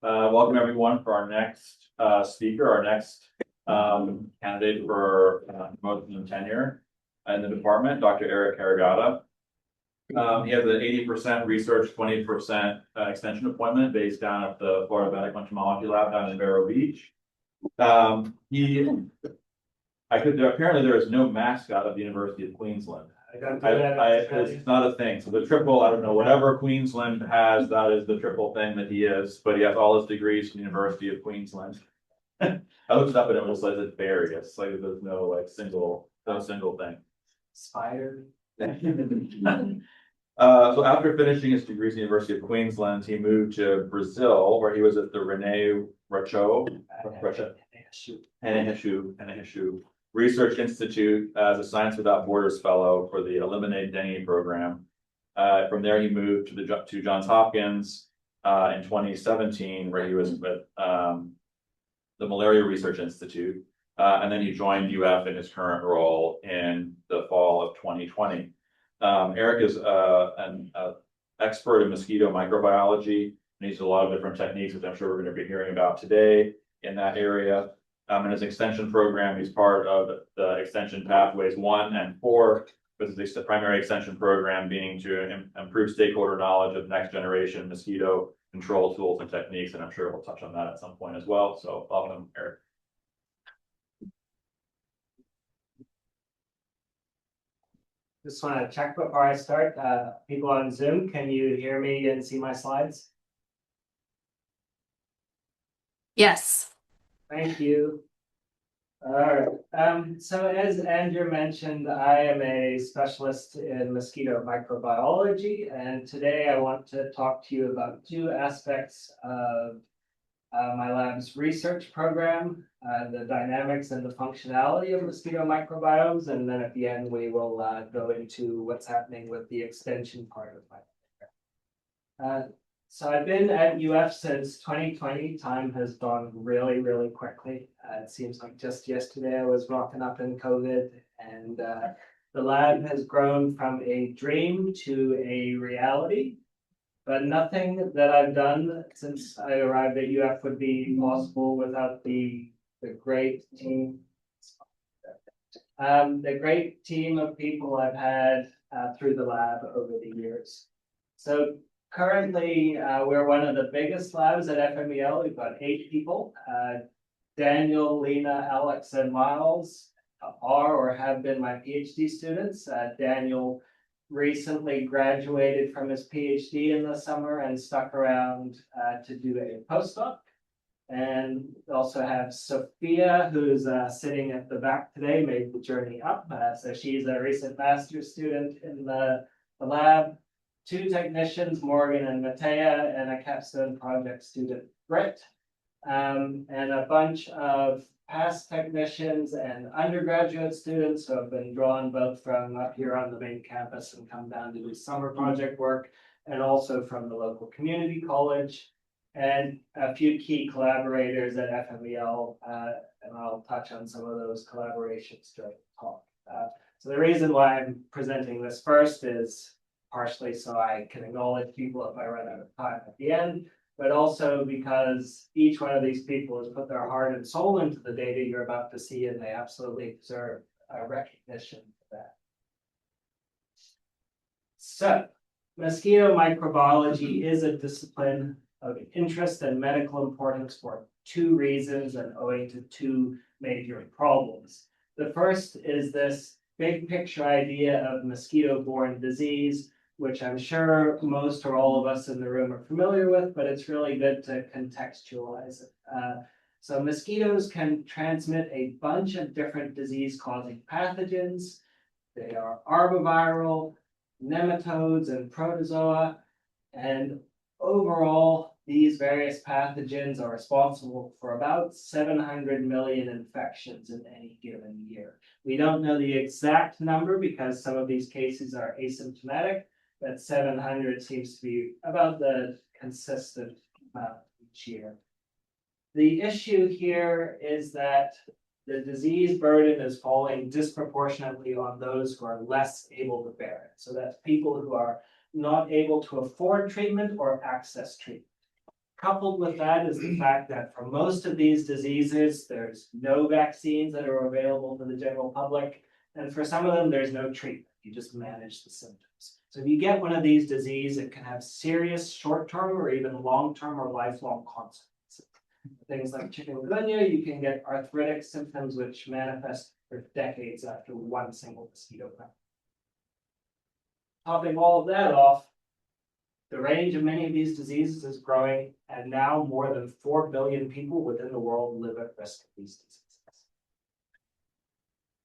Welcome everyone for our next speaker, our next candidate for promotion and tenure in the department, Dr. Eric Caragata. He has an 80% research, 20% extension appointment based down at the Florida Entomology Lab down in Vero Beach. Apparently there is no mascot of the University of Queensland. It's not a thing. So the triple, I don't know, whatever Queensland has, that is the triple thing that he is. But he has all his degrees from the University of Queensland. I looked it up and it was like it's various. Like there's no single thing. Spider. So after finishing his degrees at the University of Queensland, he moved to Brazil, where he was at the René Racho Research Institute as a Science Without Borders Fellow for the Eliminate Dengue program. From there, he moved to Johns Hopkins in 2017, where he was with the Malaria Research Institute, and then he joined UF in his current role in the fall of 2020. Eric is an expert in mosquito microbiology, and uses a lot of different techniques, which I'm sure we're going to be hearing about today in that area. In his extension program, he's part of the extension pathways 1 and 4, with the primary extension program being to improve stakeholder knowledge of next generation mosquito control tools and techniques, and I'm sure we'll touch on that at some point as well. So welcome, Eric. Just want to check before I start. People on Zoom, can you hear me and see my slides? Yes. Thank you. All right. So as Andrew mentioned, I am a specialist in mosquito microbiology, and today I want to talk to you about two aspects of my lab's research program, the dynamics and the functionality of mosquito microbiomes, and then at the end we will go into what's happening with the extension part of my program. So I've been at UF since 2020. Time has gone really, really quickly. It seems like just yesterday I was rocking up in COVID, and the lab has grown from a dream to a reality. But nothing that I've done since I arrived at UF would be possible without the great team. The great team of people I've had through the lab over the years. So currently, we're one of the biggest labs at FMEL. We've got 8 people. Daniel, Lena, Alex, and Miles are or have been my PhD students. Daniel recently graduated from his PhD in the summer and stuck around to do a postdoc. And we also have Sophia, who's sitting at the back today, made the journey up. So she's a recent master's student in the lab. 2 technicians, Morgan and Matea, and a capstone project student, Britt. And a bunch of past technicians and undergraduate students who have been drawn both from up here on the main campus and come down to do summer project work, and also from the local community college, and a few key collaborators at FMEL, and I'll touch on some of those collaborations during the talk. So the reason why I'm presenting this first is partially so I can acknowledge people if I run out of time at the end, but also because each one of these people has put their heart and soul into the data you're about to see, and they absolutely deserve recognition for that. So, mosquito microbiology is a discipline of interest and medical importance for 2 reasons and owing to 2 major problems. The first is this big picture idea of mosquito-borne disease, which I'm sure most or all of us in the room are familiar with, but it's really good to contextualize it. So mosquitoes can transmit a bunch of different disease-causing pathogens. They are arboviral, nematodes, and protozoa. And overall, these various pathogens are responsible for about 700 million infections in any given year. We don't know the exact number because some of these cases are asymptomatic, but 700 seems to be about the consistent amount each year. The issue here is that the disease burden is falling disproportionately on those who are less able to bear it. So that's people who are not able to afford treatment or access treatment. Coupled with that is the fact that for most of these diseases, there's no vaccines that are available to the general public. And for some of them, there's no treatment. You just manage the symptoms. So if you get one of these diseases, it can have serious short-term or even long-term or lifelong consequences. Things like chikungunya, you can get arthritic symptoms which manifest for decades after one single mosquito bite. Topping all of that off, the range of many of these diseases is growing, and now more than 4 billion people within the world live at risk of these diseases.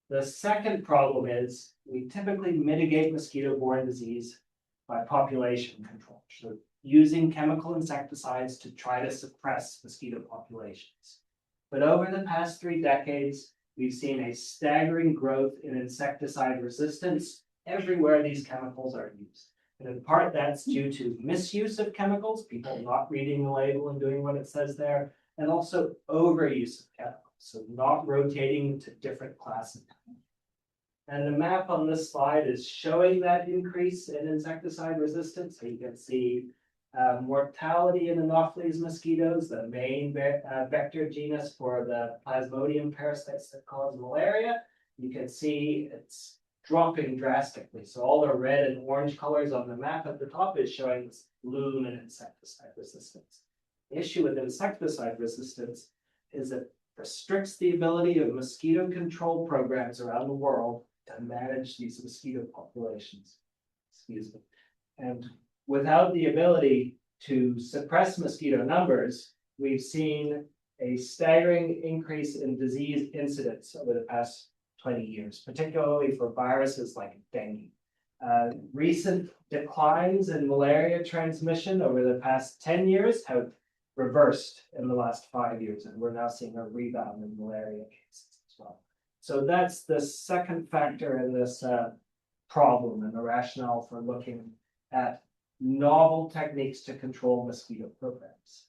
The second problem is we typically mitigate mosquito-borne disease by population control, so using chemical insecticides to try to suppress mosquito populations. But over the past 3 decades, we've seen a staggering growth in insecticide resistance everywhere these chemicals are used. And in part, that's due to misuse of chemicals, people not reading the label and doing what it says there, and also overuse of chemicals, so not rotating to different classes. And the map on this slide is showing that increase in insecticide resistance. So you can see mortality in Anopheles mosquitoes, the main vector genus for the Plasmodium parasites that cause malaria. You can see it's dropping drastically. So all the red and orange colors on the map at the top is showing this bloom in insecticide resistance. The issue with insecticide resistance is it restricts the ability of mosquito control programs around the world to manage these mosquito populations. Excuse me. And without the ability to suppress mosquito numbers, we've seen a staggering increase in disease incidence over the past 20 years, particularly for viruses like dengue. Recent declines in malaria transmission over the past 10 years have reversed in the last 5 years, and we're now seeing a rebound in malaria cases as well. So that's the second factor in this problem and the rationale for looking at novel techniques to control mosquito programs.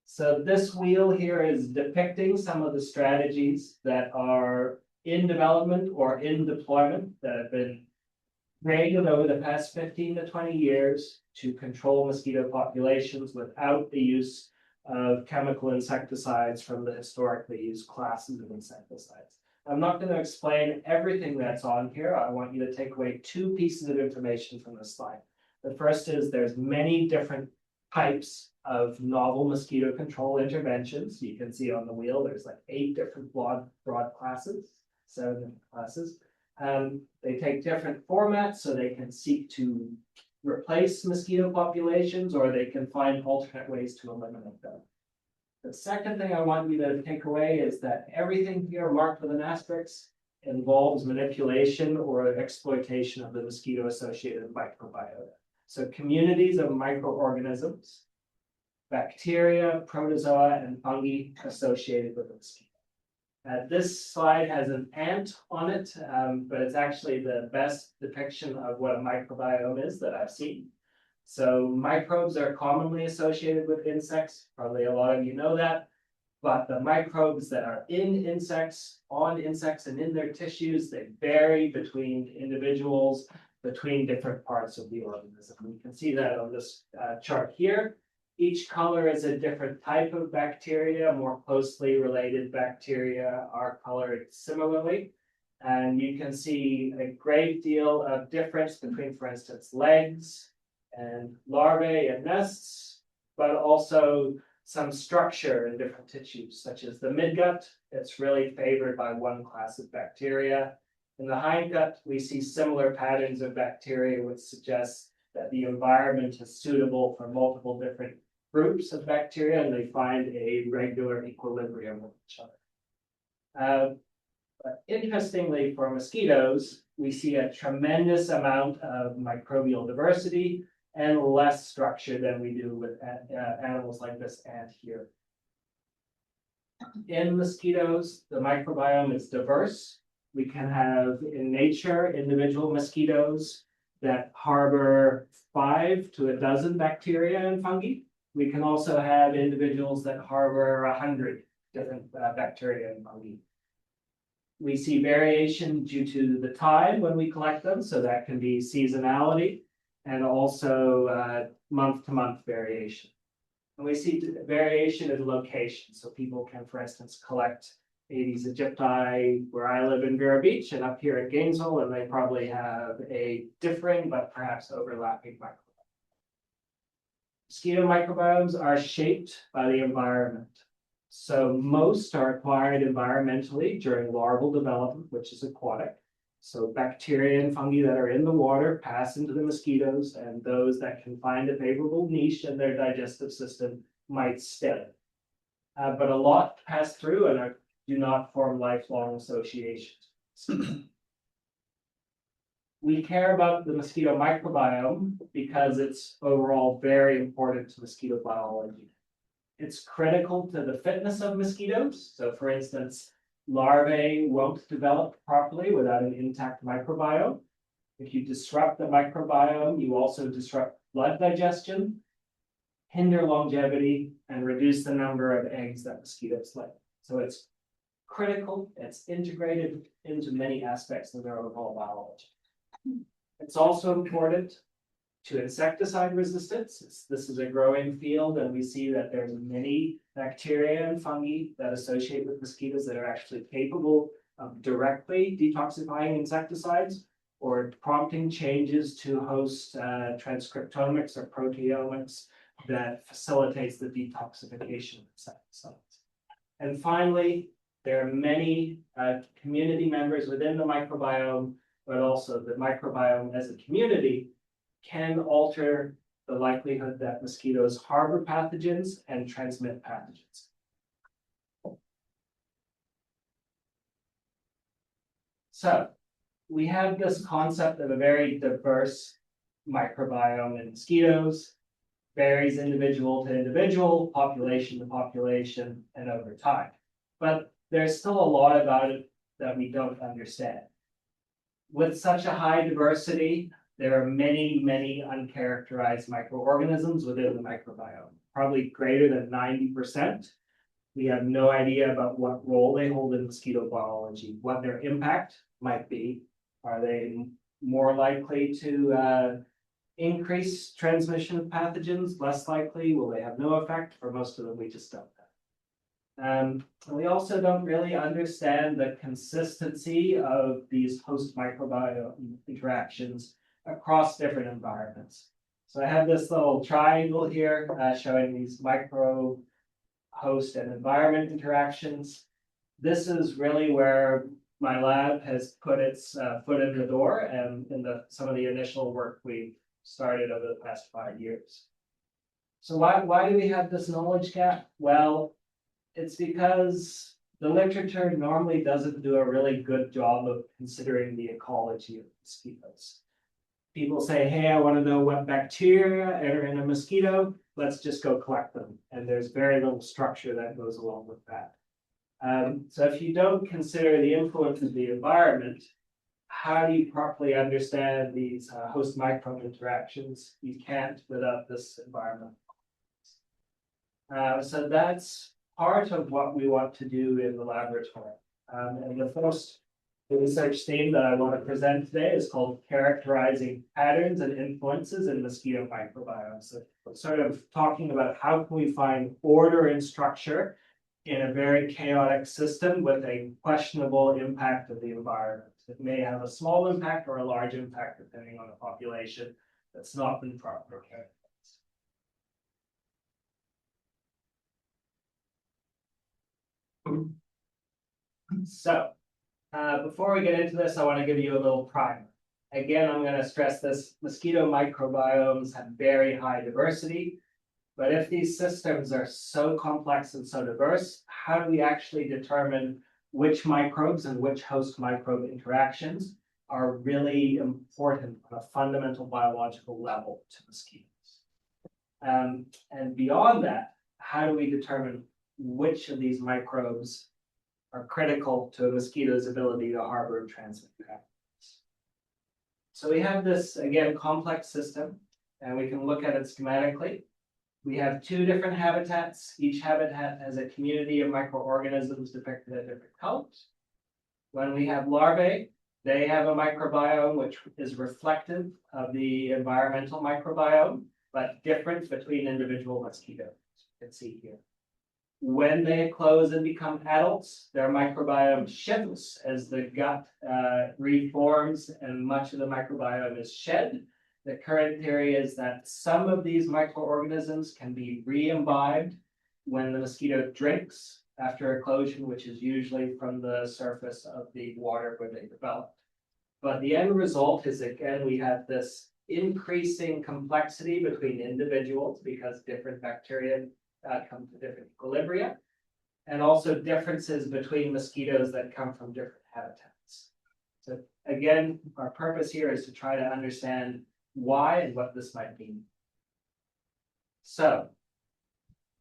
So this wheel here is depicting some of the strategies that are in development or in deployment that have been created over the past 15 to 20 years to control mosquito populations without the use of chemical insecticides from the historically used classes of insecticides. I'm not going to explain everything that's on here. I want you to take away 2 pieces of information from this slide. The first is there's many different types of novel mosquito control interventions. You can see on the wheel, there's like 8 different broad classes, 7 classes. They take different formats, so they can seek to replace mosquito populations, or they can find alternate ways to eliminate them. The second thing I want you to take away is that everything here marked with an asterisk involves manipulation or exploitation of the mosquito-associated microbiota. So communities of microorganisms, bacteria, protozoa, and fungi associated with the mosquito. This slide has an ant on it, but it's actually the best depiction of what a microbiome is that I've seen. So microbes are commonly associated with insects. Probably a lot of you know that. But the microbes that are in insects, on insects, and in their tissues, they vary between individuals, between different parts of the organism. You can see that on this chart here. Each color is a different type of bacteria. More closely related bacteria are colored similarly. And you can see a great deal of difference between, for instance, legs and larvae and nests, but also some structure in different tissues, such as the midgut. It's really favored by one class of bacteria. In the hindgut, we see similar patterns of bacteria, which suggests that the environment is suitable for multiple different groups of bacteria, and they find a regular equilibrium with each other. But interestingly, for mosquitoes, we see a tremendous amount of microbial diversity and less structure than we do with animals like this ant here. In mosquitoes, the microbiome is diverse. We can have, in nature, individual mosquitoes that harbor 5 to 12 bacteria and fungi. We can also have individuals that harbor 100 different bacteria and fungi. We see variation due to the time when we collect them, so that can be seasonality, and also month-to-month variation. And we see variation in location. So people can, for instance, collect Aedes aegypti where I live in Vero Beach and up here at Gainesville, and they probably have a differing but perhaps overlapping microbiome. Mosquito microbiomes are shaped by the environment. So most are acquired environmentally during larval development, which is aquatic. So bacteria and fungi that are in the water pass into the mosquitoes, and those that can find a favorable niche in their digestive system might stay. But a lot pass through and do not form lifelong associations. We care about the mosquito microbiome because it's overall very important to mosquito biology. It's critical to the fitness of mosquitoes. So for instance, larvae won't develop properly without an intact microbiome. If you disrupt the microbiome, you also disrupt blood digestion, hinder longevity, and reduce the number of eggs that mosquitoes lay. So it's critical, it's integrated into many aspects of their overall biology. It's also important to insecticide resistance. This is a growing field, and we see that there's many bacteria and fungi that associate with mosquitoes that are actually capable of directly detoxifying insecticides or prompting changes to host transcriptomics or proteomics that facilitates the detoxification of insecticides. And finally, there are many community members within the microbiome, but also the microbiome as a community can alter the likelihood that mosquitoes harbor pathogens and transmit pathogens. So we have this concept of a very diverse microbiome in mosquitoes, varies individual to individual, population to population, and over time. But there's still a lot about it that we don't understand. With such a high diversity, there are many, many uncharacterized microorganisms within the microbiome, probably greater than 90%. We have no idea about what role they hold in mosquito biology, what their impact might be. Are they more likely to increase transmission of pathogens, less likely? Will they have no effect? For most of them, we just don't know. And we also don't really understand the consistency of these host microbiome interactions across different environments. So I have this little triangle here showing these micro host and environment interactions. This is really where my lab has put its foot in the door, and in some of the initial work we started over the past 5 years. So why do we have this knowledge gap? Well, it's because the literature normally doesn't do a really good job of considering the ecology of mosquitoes. People say, hey, I want to know what bacteria are in a mosquito. Let's just go collect them. And there's very little structure that goes along with that. So if you don't consider the influence of the environment, how do you properly understand these host microbe interactions? You can't without this environment. So that's part of what we want to do in the laboratory. And the first research theme that I want to present today is called Characterizing Patterns and Influences in Mosquito Microbiomes. So sort of talking about how can we find order and structure in a very chaotic system with a questionable impact of the environment. It may have a small impact or a large impact depending on the population that's not been properly characterized. So, before we get into this, I want to give you a little primer. Again, I'm going to stress this: mosquito microbiomes have very high diversity. But if these systems are so complex and so diverse, how do we actually determine which microbes and which host microbe interactions are really important on a fundamental biological level to mosquitoes? And beyond that, how do we determine which of these microbes are critical to a mosquito's ability to harbor and transmit pathogens? So we have this, again, complex system, and we can look at it schematically. We have 2 different habitats. Each habitat has a community of microorganisms depicted in different colors. When we have larvae, they have a microbiome which is reflective of the environmental microbiome, but different between individual mosquitoes. You can see here. When they close and become adults, their microbiome shifts as the gut reforms and much of the microbiome is shed. The current theory is that some of these microorganisms can be re-imbibed when the mosquito drinks after eclosion, which is usually from the surface of the water where they developed. But the end result is, again, we have this increasing complexity between individuals because different bacteria come to different equilibria, and also differences between mosquitoes that come from different habitats. So again, our purpose here is to try to understand why and what this might mean. So,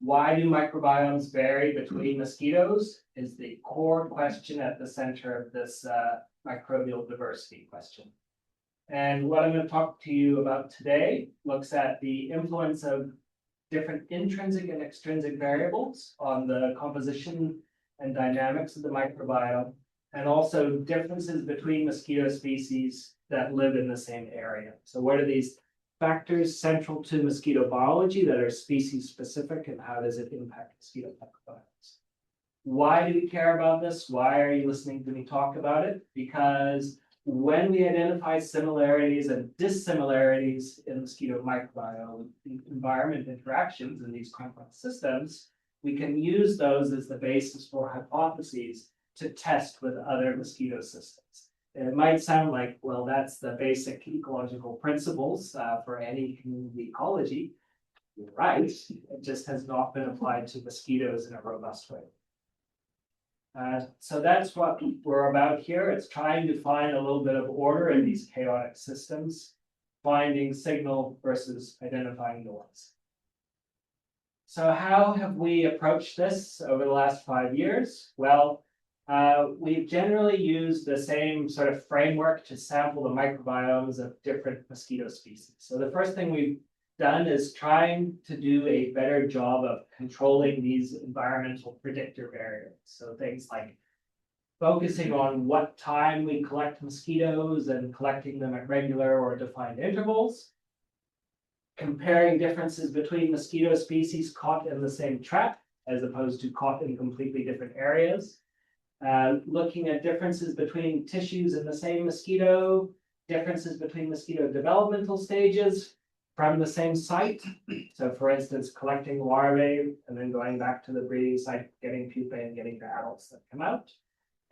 why do microbiomes vary between mosquitoes is the core question at the center of this microbial diversity question. And what I'm going to talk to you about today looks at the influence of different intrinsic and extrinsic variables on the composition and dynamics of the microbiome, and also differences between mosquito species that live in the same area. So what are these factors central to mosquito biology that are species specific, and how does it impact mosquito microbiomes? Why do we care about this? Why are you listening to me talk about it? Because when we identify similarities and dissimilarities in mosquito microbiome environment interactions in these complex systems, we can use those as the basis for hypotheses to test with other mosquito systems. It might sound like, well, that's the basic ecological principles for any community ecology. You're right, it just has not been applied to mosquitoes in a robust way. So that's what we're about here. It's trying to find a little bit of order in these chaotic systems, finding signal versus identifying noise. So how have we approached this over the last 5 years? Well, we've generally used the same sort of framework to sample the microbiomes of different mosquito species. So the first thing we've done is trying to do a better job of controlling these environmental predictor variables. So things like focusing on what time we collect mosquitoes and collecting them at regular or defined intervals, comparing differences between mosquito species caught in the same trap as opposed to caught in completely different areas, looking at differences between tissues in the same mosquito, differences between mosquito developmental stages from the same site. So for instance, collecting larvae and then going back to the breeding site, getting pupae and getting the adults that come out.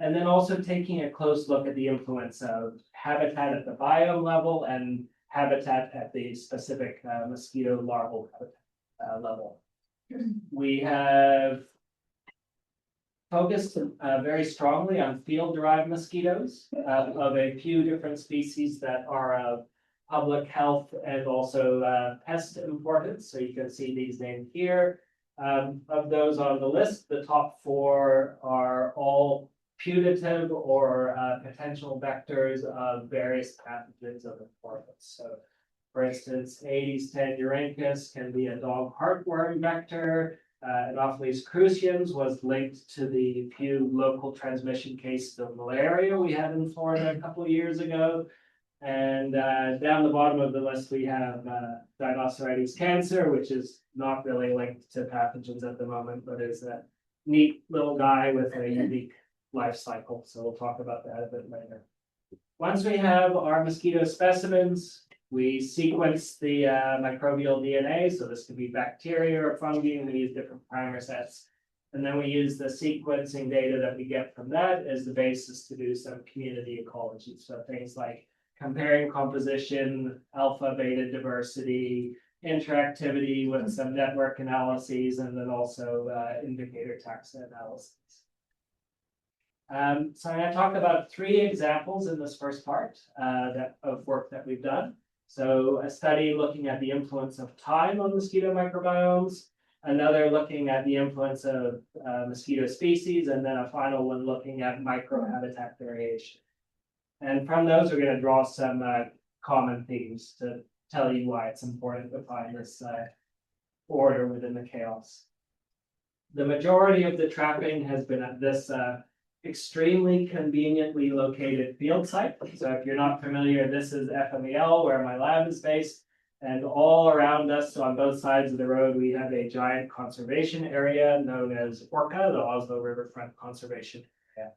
And then also taking a close look at the influence of habitat at the biome level and habitat at the specific mosquito larval habitat level. We have focused very strongly on field-derived mosquitoes of a few different species that are of public health and also pest importance. So you can see these named here. Of those on the list, the top 4 are all putative or potential vectors of various pathogens of importance. So for instance, Aedes tangerancus can be a dog heartworm vector. Anopheles crucians was linked to the few local transmission cases of malaria we had in Florida a couple of years ago. And down the bottom of the list, we have Deinocereides cancer, which is not really linked to pathogens at the moment, but is a neat little guy with a unique life cycle. So we'll talk about that a bit later. Once we have our mosquito specimens, we sequence the microbial DNA. So this could be bacteria or fungi, and we use different primer sets. And then we use the sequencing data that we get from that as the basis to do some community ecology. So things like comparing composition, alpha, beta diversity, interactivity with some network analyses, and then also indicator taxa analysis. So I'm going to talk about 3 examples in this first part of work that we've done. So a study looking at the influence of time on mosquito microbiomes, another looking at the influence of mosquito species, and then a final one looking at microhabitat variation. And from those, we're going to draw some common themes to tell you why it's important to find this order within the chaos. The majority of the trapping has been at this extremely conveniently located field site. So if you're not familiar, this is FMEL, where my lab is based, And all around us, so on both sides of the road, we have a giant conservation area known as Orca, the Oslo Riverfront Conservation Area.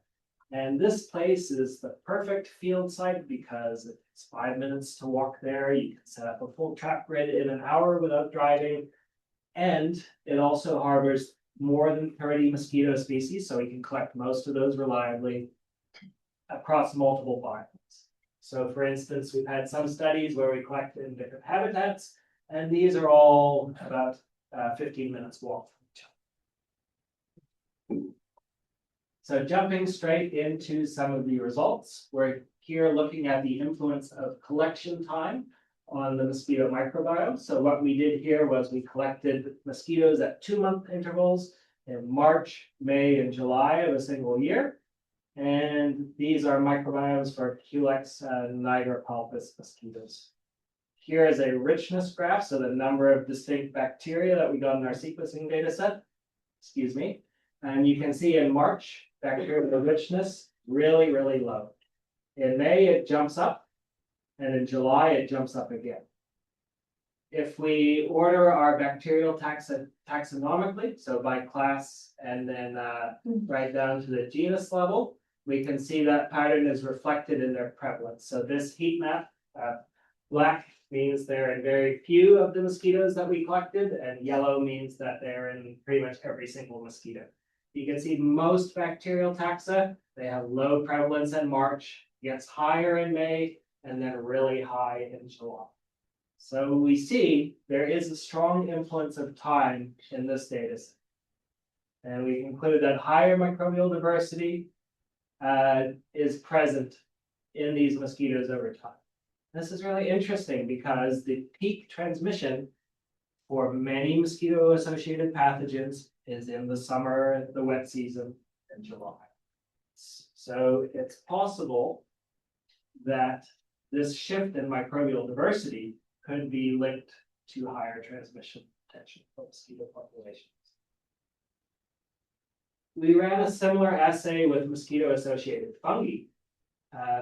And this place is the perfect field site because it's 5 minutes to walk there. You can set up a full trap grid in an hour without driving. And it also harbors more than 30 mosquito species, so we can collect most of those reliably across multiple biomes. So for instance, we've had some studies where we collect in different habitats, and these are all about 15 minutes walk from each other. So jumping straight into some of the results, we're here looking at the influence of collection time on the mosquito microbiome. So what we did here was we collected mosquitoes at 2-month intervals in March, May, and July of a single year. And these are microbiomes for Culex nigripalpus mosquitoes. Here is a richness graph, so the number of distinct bacteria that we got in our sequencing data set. Excuse me. And you can see in March, bacterial richness really, really low. In May, it jumps up, and in July, it jumps up again. If we order our bacterial taxonomically, so by class and then right down to the genus level, we can see that pattern is reflected in their prevalence. So this heat map, black means there are very few of the mosquitoes that we collected, and yellow means that they're in pretty much every single mosquito. You can see most bacterial taxa, they have low prevalence in March, gets higher in May, and then really high in July. So we see there is a strong influence of time in this data set. And we conclude that higher microbial diversity is present in these mosquitoes over time. This is really interesting because the peak transmission for many mosquito-associated pathogens is in the summer, the wet season, and July. So it's possible that this shift in microbial diversity could be linked to higher transmission potential for mosquito populations. We ran a similar assay with mosquito-associated fungi.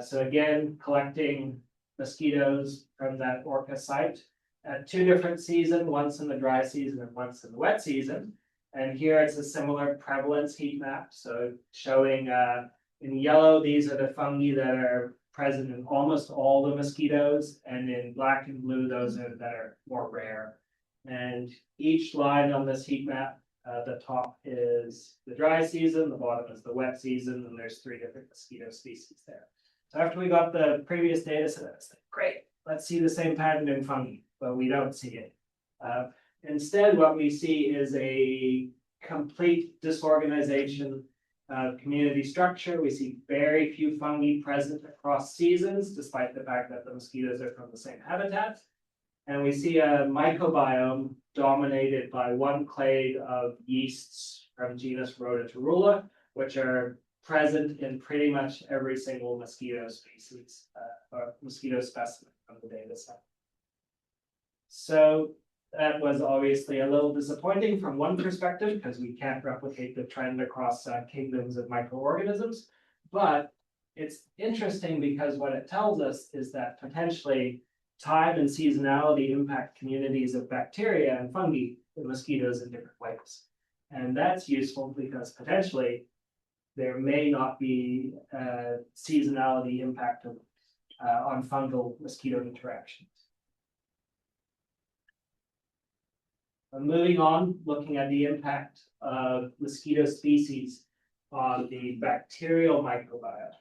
So again, collecting mosquitoes from that Orca site at 2 different seasons, once in the dry season and once in the wet season. And here it's a similar prevalence heat map. So showing in yellow, these are the fungi that are present in almost all the mosquitoes, and in black and blue, those are that are more rare. And each line on this heat map, the top is the dry season, the bottom is the wet season, and there's 3 different mosquito species there. So after we got the previous data set, it's like, great, let's see the same pattern in fungi, but we don't see it. Instead, what we see is a complete disorganization of community structure. We see very few fungi present across seasons, despite the fact that the mosquitoes are from the same habitat. And we see a microbiome dominated by one clade of yeasts from genus Rhodotorula, which are present in pretty much every single mosquito species or mosquito specimen from the data set. So that was obviously a little disappointing from one perspective because we can't replicate the trend across kingdoms of microorganisms. But it's interesting because what it tells us is that potentially time and seasonality impact communities of bacteria and fungi and mosquitoes in different ways. And that's useful because potentially there may not be a seasonality impact on fungal mosquito interactions. Moving on, looking at the impact of mosquito species on the bacterial microbiome.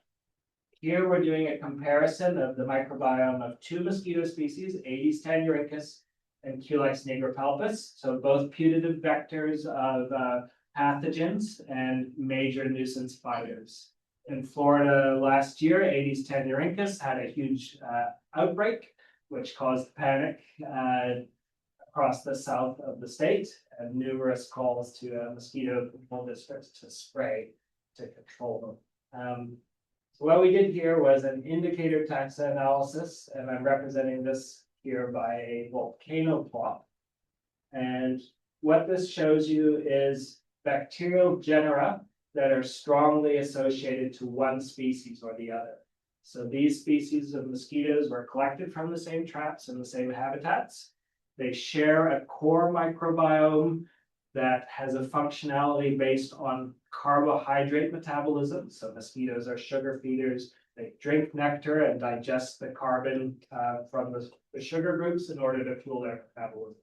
Here we're doing a comparison of the microbiome of 2 mosquito species, Aedes tannuricus and Culex nigripalpus. So both putative vectors of pathogens and major nuisance spiders. In Florida last year, Aedes tannuricus had a huge outbreak, which caused panic across the south of the state and numerous calls to mosquito control districts to spray to control them. So what we did here was an indicator taxa analysis, and I'm representing this here by a volcano plot. And what this shows you is bacterial genera that are strongly associated to one species or the other. So these species of mosquitoes were collected from the same traps and the same habitats. They share a core microbiome that has a functionality based on carbohydrate metabolism. So mosquitoes are sugar feeders. They drink nectar and digest the carbon from the sugar groups in order to fuel their metabolism.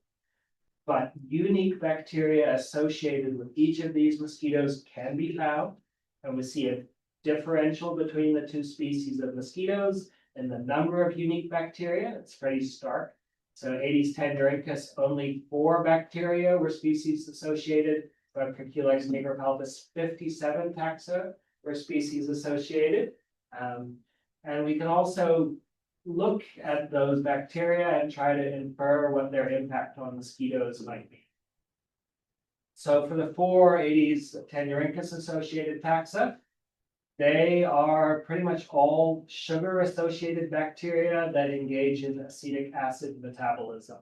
But unique bacteria associated with each of these mosquitoes can be found, and we see a differential between the two species of mosquitoes and the number of unique bacteria. It's pretty stark. So Aedes tenduricus, only 4 bacteria were species associated, but for Culex nigropaulpus, 57 taxa were species associated. And we can also look at those bacteria and try to infer what their impact on mosquitoes might be. So for the 4 Aedes tenduricus associated taxa, they are pretty much all sugar-associated bacteria that engage in acetic acid metabolism.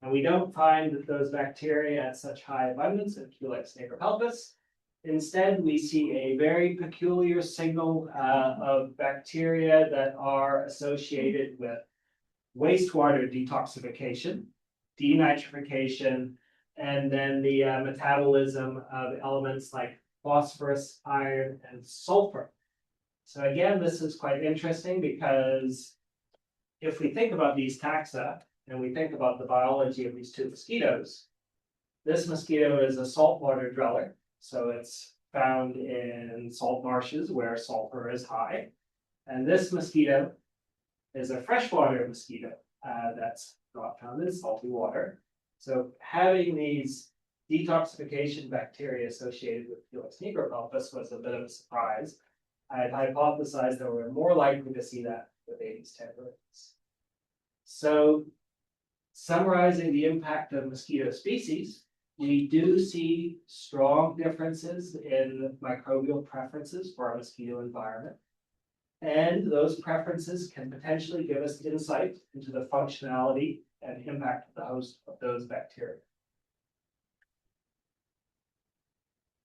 And we don't find those bacteria at such high abundance in Culex nigropaulpus. Instead, we see a very peculiar signal of bacteria that are associated with wastewater detoxification, denitrification, and then the metabolism of elements like phosphorus, iron, and sulfur. So again, this is quite interesting because if we think about these taxa and we think about the biology of these 2 mosquitoes, this mosquito is a saltwater dweller. So it's found in salt marshes where sulfur is high. And this mosquito is a freshwater mosquito that's not found in salty water. So having these detoxification bacteria associated with Culex nigropaulpus was a bit of a surprise. I had hypothesized that we're more likely to see that with Aedes tenduricus. So summarizing the impact of mosquito species, we do see strong differences in microbial preferences for our mosquito environment. And those preferences can potentially give us insight into the functionality and impact of the host of those bacteria.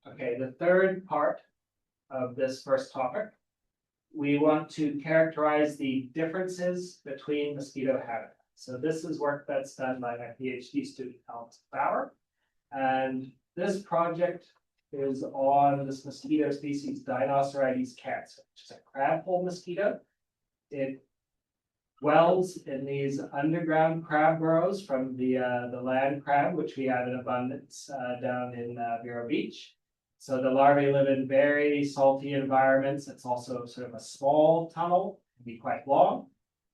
Okay, the third part of this first topic, we want to characterize the differences between mosquito habitats. So this is work that's done by my PhD student, Alex Bauer. And this project is on this mosquito species, Dinoceroides cancer, which is a crabhole mosquito. It dwells in these underground crab burrows from the land crab, which we have in abundance down in Vero Beach. So the larvae live in very salty environments. It's also sort of a small tunnel, can be quite long.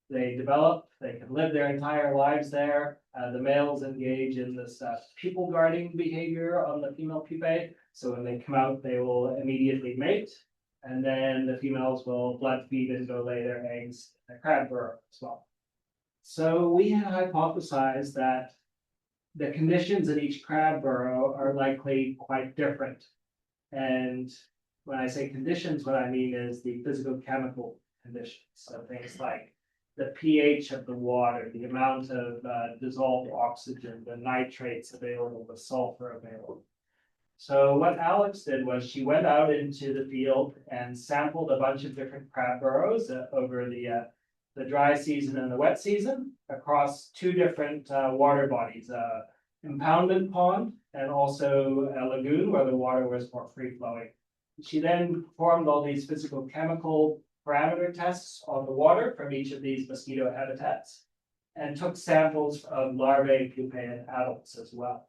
They develop, they can live their entire lives there. The males engage in this people guarding behavior on the female pupae. So when they come out, they will immediately mate. And then the females will blood feed and go lay their eggs in the crab burrow as well. So we have hypothesized that the conditions in each crab burrow are likely quite different. And when I say conditions, what I mean is the physical-chemical conditions. So things like the pH of the water, the amount of dissolved oxygen, the nitrates available, the sulfur available. So what Alex did was she went out into the field and sampled a bunch of different crab burrows over the dry season and the wet season across 2 different water bodies, impoundment pond and also a lagoon where the water was more free-flowing. She then performed all these physical chemical parameter tests on the water from each of these mosquito habitats and took samples of larvae, pupae, and adults as well.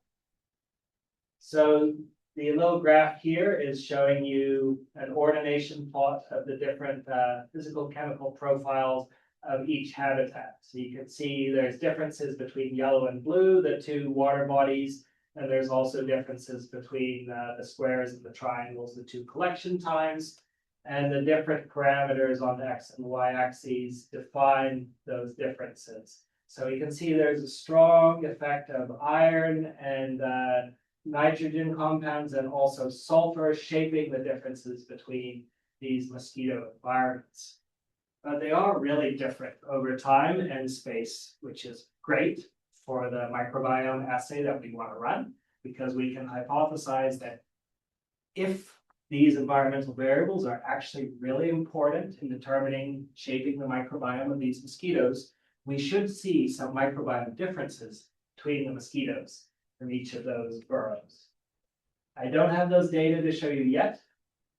So the little graph here is showing you an ordination plot of the different physical chemical profiles of each habitat. So you can see there's differences between yellow and blue, the 2 water bodies, and there's also differences between the squares and the triangles, the 2 collection times, and the different parameters on the X and Y axes define those differences. So you can see there's a strong effect of iron and nitrogen compounds and also sulfur shaping the differences between these mosquito environments. But they are really different over time and space, which is great for the microbiome assay that we want to run, because we can hypothesize that if these environmental variables are actually really important in determining shaping the microbiome of these mosquitoes, we should see some microbiome differences between the mosquitoes from each of those burrows. I don't have those data to show you yet,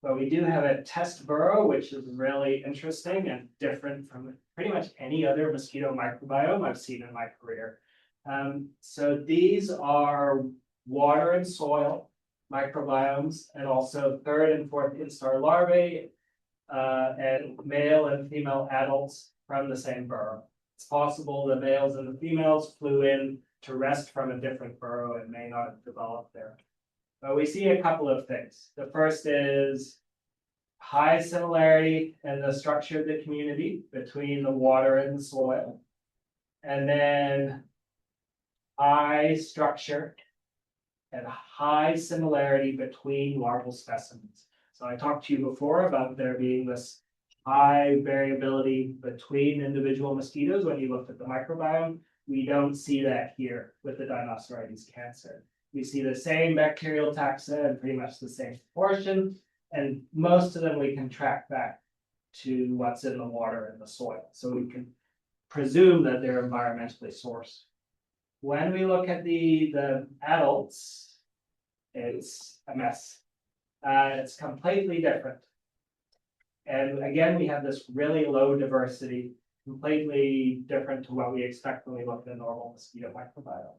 but we do have a test burrow, which is really interesting and different from pretty much any other mosquito microbiome I've seen in my career. So these are water and soil microbiomes, and also third and fourth instar larvae, and male and female adults from the same burrow. It's possible the males and the females flew in to rest from a different burrow and may not have developed there. But we see a couple of things. The first is high similarity in the structure of the community between the water and the soil. And then high structure and high similarity between larval specimens. So I talked to you before about there being this high variability between individual mosquitoes when you looked at the microbiome. We don't see that here with the Dinoceroides cancer. We see the same bacterial taxa and pretty much the same proportion, and most of them we can track back to what's in the water and the soil. So we can presume that they're environmentally sourced. When we look at the adults, it's a mess. It's completely different. And again, we have this really low diversity, completely different to what we expect when we look at a normal mosquito microbiome.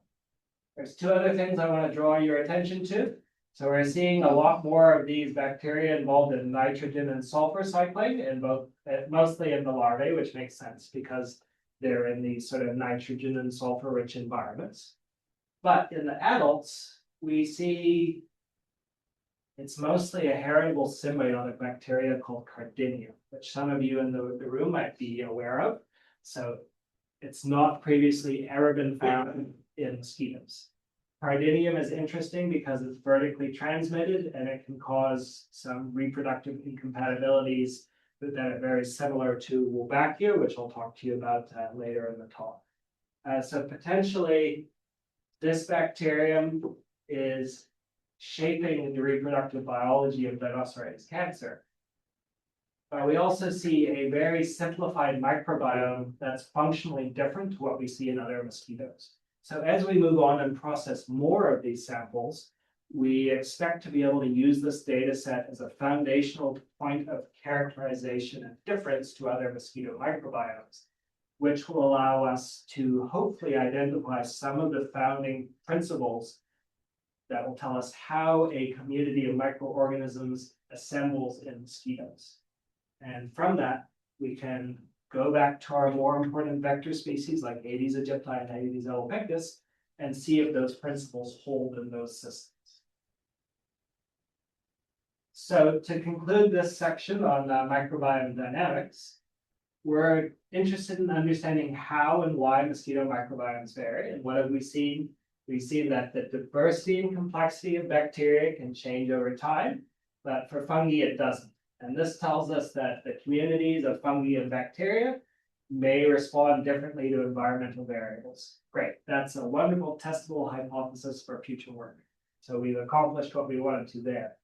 There's two other things I want to draw your attention to. So we're seeing a lot more of these bacteria involved in nitrogen and sulfur cycling, in both, mostly in the larvae, which makes sense because they're in these sort of nitrogen and sulfur rich environments. But in the adults, we see it's mostly a heritable symbiotic bacteria called Cardinium, which some of you in the room might be aware of. So it's not previously ever been found in mosquitoes. Cardinium is interesting because it's vertically transmitted and it can cause some reproductive incompatibilities that are very similar to Wolbachia, which I'll talk to you about later in the talk. So potentially this bacterium is shaping the reproductive biology of Dinoceroides cancer. But we also see a very simplified microbiome that's functionally different to what we see in other mosquitoes. So as we move on and process more of these samples, we expect to be able to use this data set as a foundational point of characterization and difference to other mosquito microbiomes, which will allow us to hopefully identify some of the founding principles that will tell us how a community of microorganisms assembles in mosquitoes. And from that, we can go back to our more important vector species like Aedes aegypti and Aedes albopictus and see if those principles hold in those systems. So to conclude this section on microbiome dynamics, we're interested in understanding how and why mosquito microbiomes vary. And what have we seen? We've seen that the diversity and complexity of bacteria can change over time, but for fungi it doesn't. And this tells us that the communities of fungi and bacteria may respond differently to environmental variables. Great, that's a wonderful testable hypothesis for future work. So we've accomplished what we wanted to there.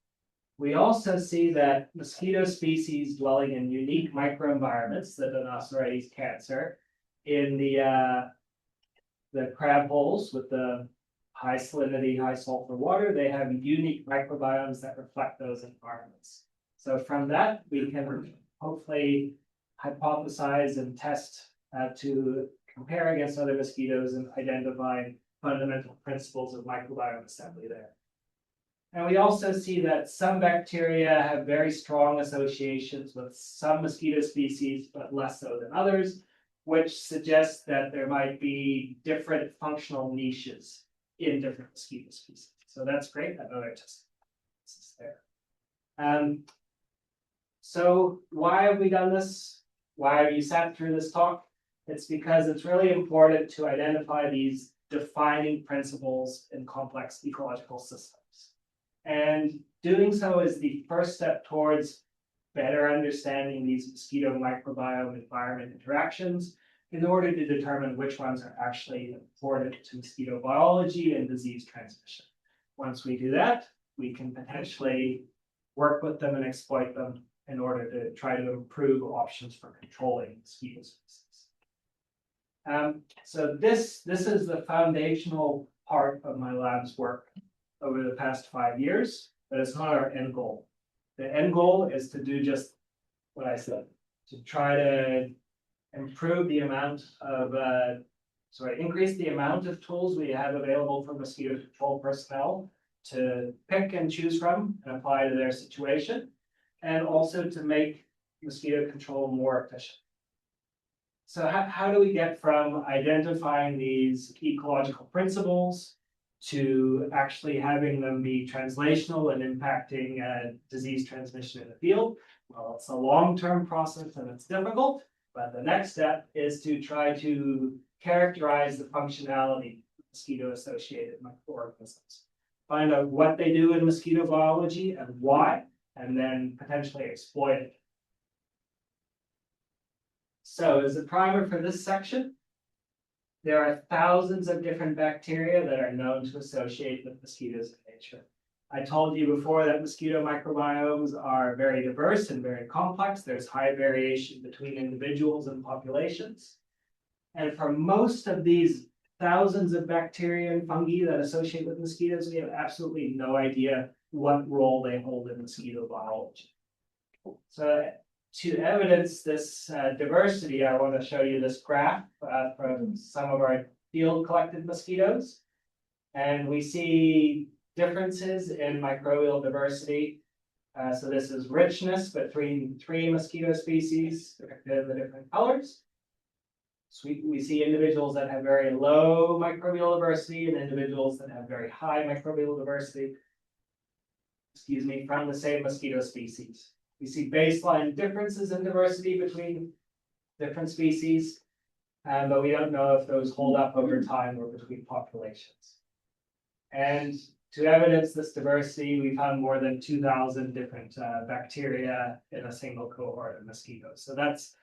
We also see that mosquito species dwelling in unique microenvironments, the Dinoceroides cancer, in the crab holes with the high salinity, high sulfur water, they have unique microbiomes that reflect those environments. So from that, we can hopefully hypothesize and test to compare against other mosquitoes and identify fundamental principles of microbiome assembly there. And we also see that some bacteria have very strong associations with some mosquito species, but less so than others, which suggests that there might be different functional niches in different mosquito species. So that's great. Another test is there. So why have we done this? Why have you sat through this talk? It's because it's really important to identify these defining principles in complex ecological systems. And doing so is the first step towards better understanding these mosquito microbiome environment interactions in order to determine which ones are actually important to mosquito biology and disease transmission. Once we do that, we can potentially work with them and exploit them in order to try to improve options for controlling mosquito species. So this is the foundational part of my lab's work over the past 5 years, but it's not our end goal. The end goal is to do just what I said, to try to improve the amount of, increase the amount of tools we have available for mosquito control personnel to pick and choose from and apply to their situation, and also to make mosquito control more efficient. So how do we get from identifying these ecological principles to actually having them be translational and impacting disease transmission in the field? Well, it's a long-term process and it's difficult, but the next step is to try to characterize the functionality of mosquito-associated microorganisms. Find out what they do in mosquito biology and why, and then potentially exploit it. So as a primer for this section, there are thousands of different bacteria that are known to associate with mosquitoes in nature. I told you before that mosquito microbiomes are very diverse and very complex. There's high variation between individuals and populations. And for most of these thousands of bacteria and fungi that associate with mosquitoes, we have absolutely no idea what role they hold in mosquito biology. So to evidence this diversity, I want to show you this graph from some of our field collected mosquitoes. And we see differences in microbial diversity. So this is richness between 3 mosquito species depicted in the different colors. So we see individuals that have very low microbial diversity and individuals that have very high microbial diversity, from the same mosquito species. We see baseline differences in diversity between different species, but we don't know if those hold up over time or between populations. And to evidence this diversity, we found more than 2,000 different bacteria in a single cohort of mosquitoes. So that's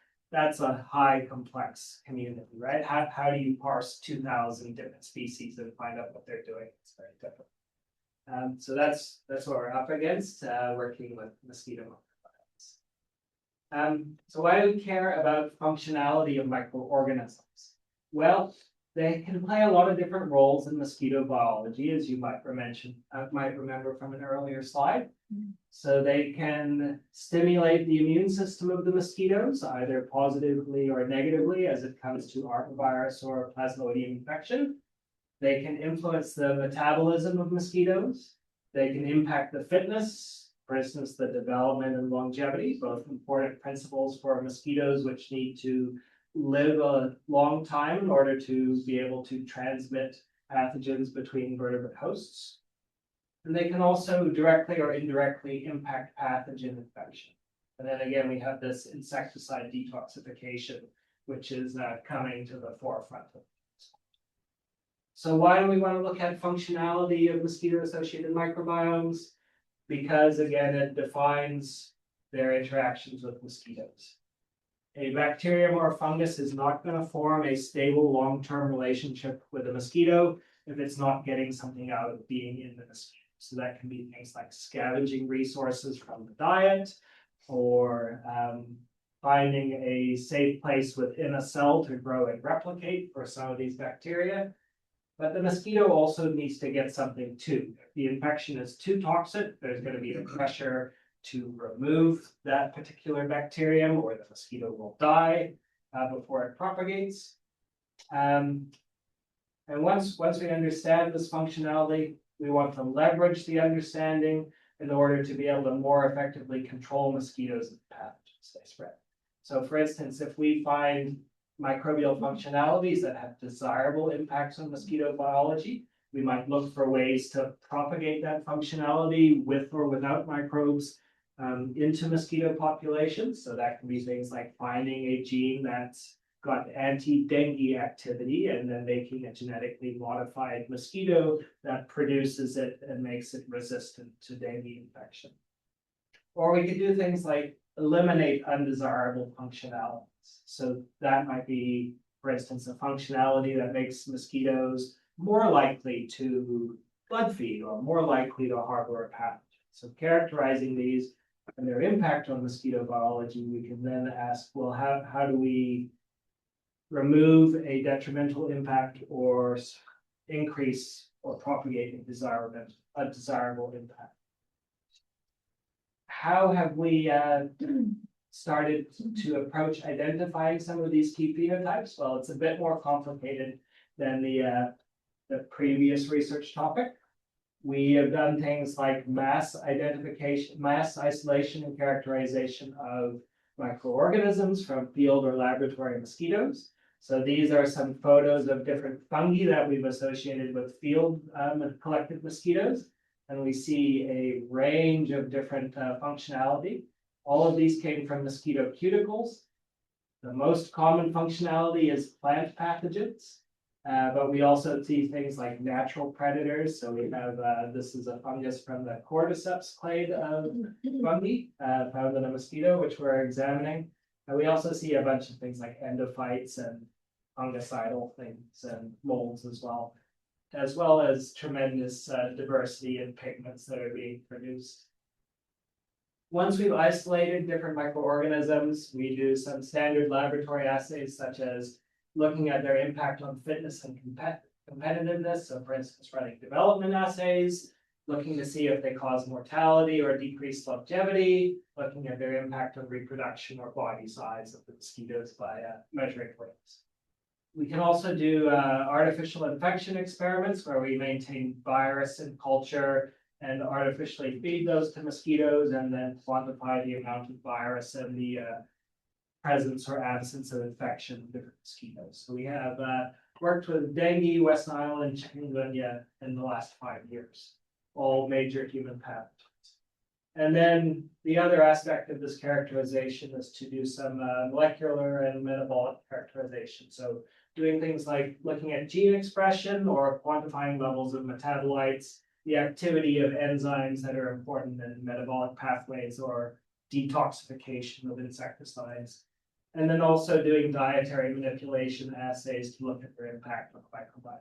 a high complex community, right? How do you parse 2,000 different species and find out what they're doing? It's very difficult. So that's what we're up against working with mosquito microbiomes. So why do we care about functionality of microorganisms? Well, they can play a lot of different roles in mosquito biology, as you might remember from an earlier slide. So they can stimulate the immune system of the mosquitoes, either positively or negatively, as it comes to arbovirus or plasmodium infection. They can influence the metabolism of mosquitoes. They can impact the fitness, for instance, the development and longevity, both important principles for mosquitoes, which need to live a long time in order to be able to transmit pathogens between vertebrate hosts. And they can also directly or indirectly impact pathogen infection. And then again, we have this insecticide detoxification, which is coming to the forefront of this. So why do we want to look at functionality of mosquito-associated microbiomes? Because again, it defines their interactions with mosquitoes. A bacterium or a fungus is not going to form a stable long-term relationship with a mosquito if it's not getting something out of being in the mosquito. So that can be things like scavenging resources from the diet, or finding a safe place within a cell to grow and replicate for some of these bacteria. But the mosquito also needs to get something too. If the infection is too toxic, there's going to be a pressure to remove that particular bacterium, or the mosquito will die before it propagates. And once we understand this functionality, we want to leverage the understanding in order to be able to more effectively control mosquitoes and pathogens they spread. So for instance, if we find microbial functionalities that have desirable impacts on mosquito biology, we might look for ways to propagate that functionality with or without microbes into mosquito populations. So that can be things like finding a gene that's got anti-dengue activity and then making a genetically modified mosquito that produces it and makes it resistant to dengue infection. Or we could do things like eliminate undesirable functionalities. So that might be, for instance, a functionality that makes mosquitoes more likely to blood feed or more likely to harbor a pathogen. So characterizing these and their impact on mosquito biology, we can then ask, well, how do we remove a detrimental impact or increase or propagate a desirable impact. How have we started to approach identifying some of these key phenotypes? Well, it's a bit more complicated than the previous research topic. We have done things like mass identification, mass isolation and characterization of microorganisms from field or laboratory mosquitoes. So these are some photos of different fungi that we've associated with field collected mosquitoes. And we see a range of different functionality. All of these came from mosquito cuticles. The most common functionality is plant pathogens. But we also see things like natural predators. So we have, this is a fungus from the cordyceps clade of fungi found in a mosquito, which we're examining. And we also see a bunch of things like endophytes and fungicidal things and molds as well as tremendous diversity in pigments that are being produced. Once we've isolated different microorganisms, we do some standard laboratory assays, such as looking at their impact on fitness and competitiveness. So for instance, running development assays, looking to see if they cause mortality or decreased longevity, looking at their impact on reproduction or body size of the mosquitoes by measuring weights. We can also do artificial infection experiments where we maintain virus in culture and artificially feed those to mosquitoes and then quantify the amount of virus and the presence or absence of infection of different mosquitoes. So we have worked with dengue, West Nile, and chikungunya in the last 5 years, all major human pathogens. And then the other aspect of this characterization is to do some molecular and metabolic characterization. So doing things like looking at gene expression or quantifying levels of metabolites, the activity of enzymes that are important in metabolic pathways or detoxification of insecticides. And then also doing dietary manipulation assays to look at their impact on the microbiome.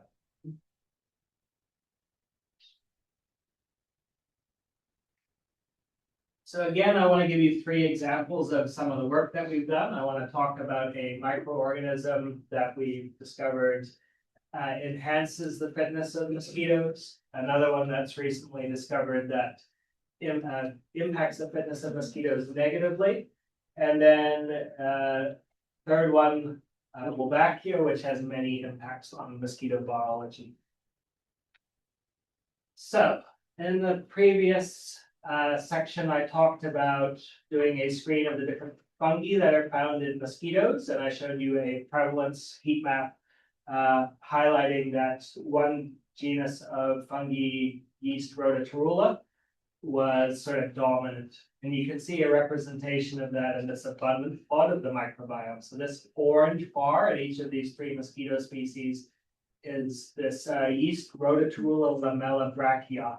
So again, I want to give you 3 examples of some of the work that we've done. I want to talk about a microorganism that we've discovered enhances the fitness of mosquitoes. Another one that's recently discovered that impacts the fitness of mosquitoes negatively. And then third one, Wolbachia, which has many impacts on mosquito biology. So in the previous section, I talked about doing a screen of the different fungi that are found in mosquitoes, and I showed you a prevalence heat map highlighting that one genus of fungi, yeast rhodotorula, was sort of dominant. And you can see a representation of that in this abundant plot of the microbiome. So this orange bar at each of these 3 mosquito species is this yeast rhodotorula lamellabrachii.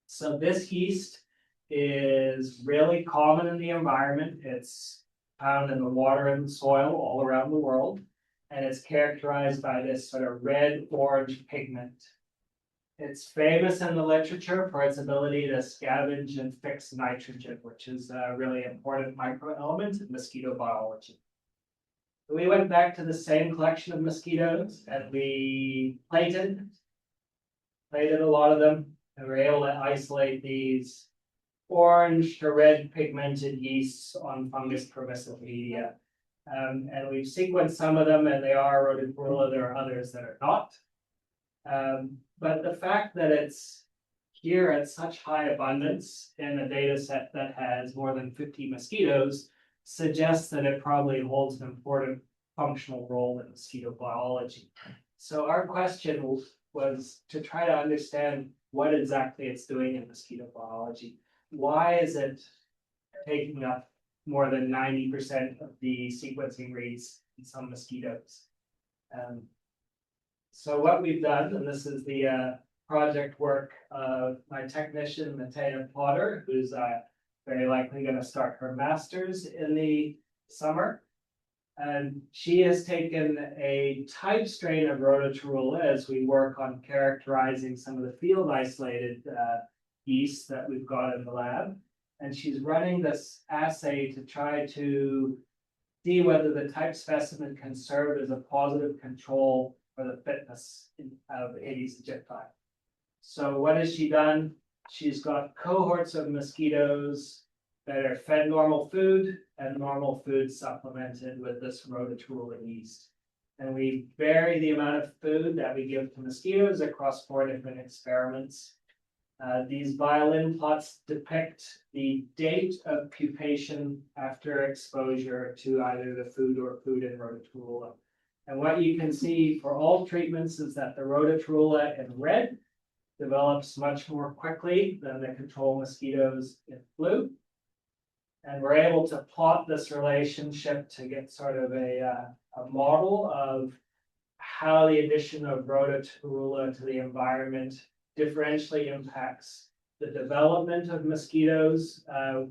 So this yeast is really common in the environment. It's found in the water and the soil all around the world. And it's characterized by this sort of red-orange pigment. It's famous in the literature for its ability to scavenge and fix nitrogen, which is a really important microelement in mosquito biology. We went back to the same collection of mosquitoes and we plated a lot of them, and we were able to isolate these orange to red pigmented yeasts on fungus permissive media. And we've sequenced some of them, and they are rhodotorula. There are others that are not. But the fact that it's here at such high abundance in a data set that has more than 50 mosquitoes suggests that it probably holds an important functional role in mosquito biology. So our question was to try to understand what exactly it's doing in mosquito biology. Why is it taking up more than 90% of the sequencing reads in some mosquitoes? So what we've done, and this is the project work of my technician, Matea Potter, who's very likely going to start her master's in the summer. And she has taken a type strain of rhodotorula as we work on characterizing some of the field isolated yeasts that we've got in the lab. And she's running this assay to try to see whether the type specimen can serve as a positive control for the fitness of Aedes aegypti. So what has she done? She's got cohorts of mosquitoes that are fed normal food and normal food supplemented with this rhodotorula yeast. And we vary the amount of food that we give to mosquitoes across 4 different experiments. These violin plots depict the date of pupation after exposure to either the food or food in rhodotorula. And what you can see for all treatments is that the rhodotorula in red develops much more quickly than the control mosquitoes in blue. And we're able to plot this relationship to get sort of a model of how the addition of rhodotorula to the environment differentially impacts the development of mosquitoes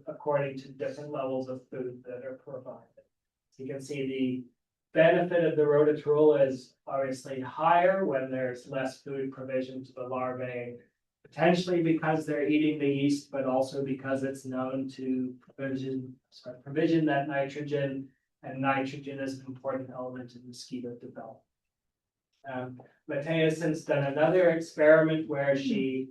according to different levels of food that are provided. So you can see the benefit of the rhodotorula is obviously higher when there's less food provision to the larvae, potentially because they're eating the yeast, but also because it's known to provision that nitrogen, and nitrogen is an important element in mosquito development. Mattea has since done another experiment where she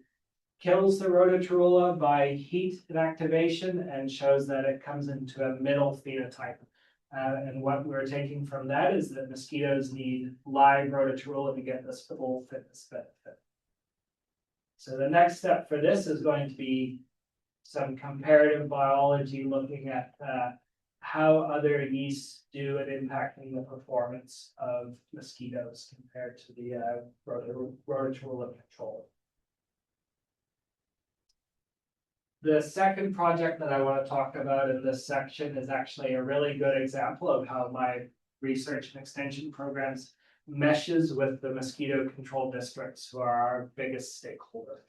kills the rhodotorula by heat inactivation and shows that it comes into a middle phenotype. And what we're taking from that is that mosquitoes need live rhodotorula to get this full fitness benefit. So the next step for this is going to be some comparative biology looking at how other yeasts do at impacting the performance of mosquitoes compared to the rhodotorula control. The second project that I want to talk about in this section is actually a really good example of how my research and extension programs meshes with the mosquito control districts, who are our biggest stakeholder.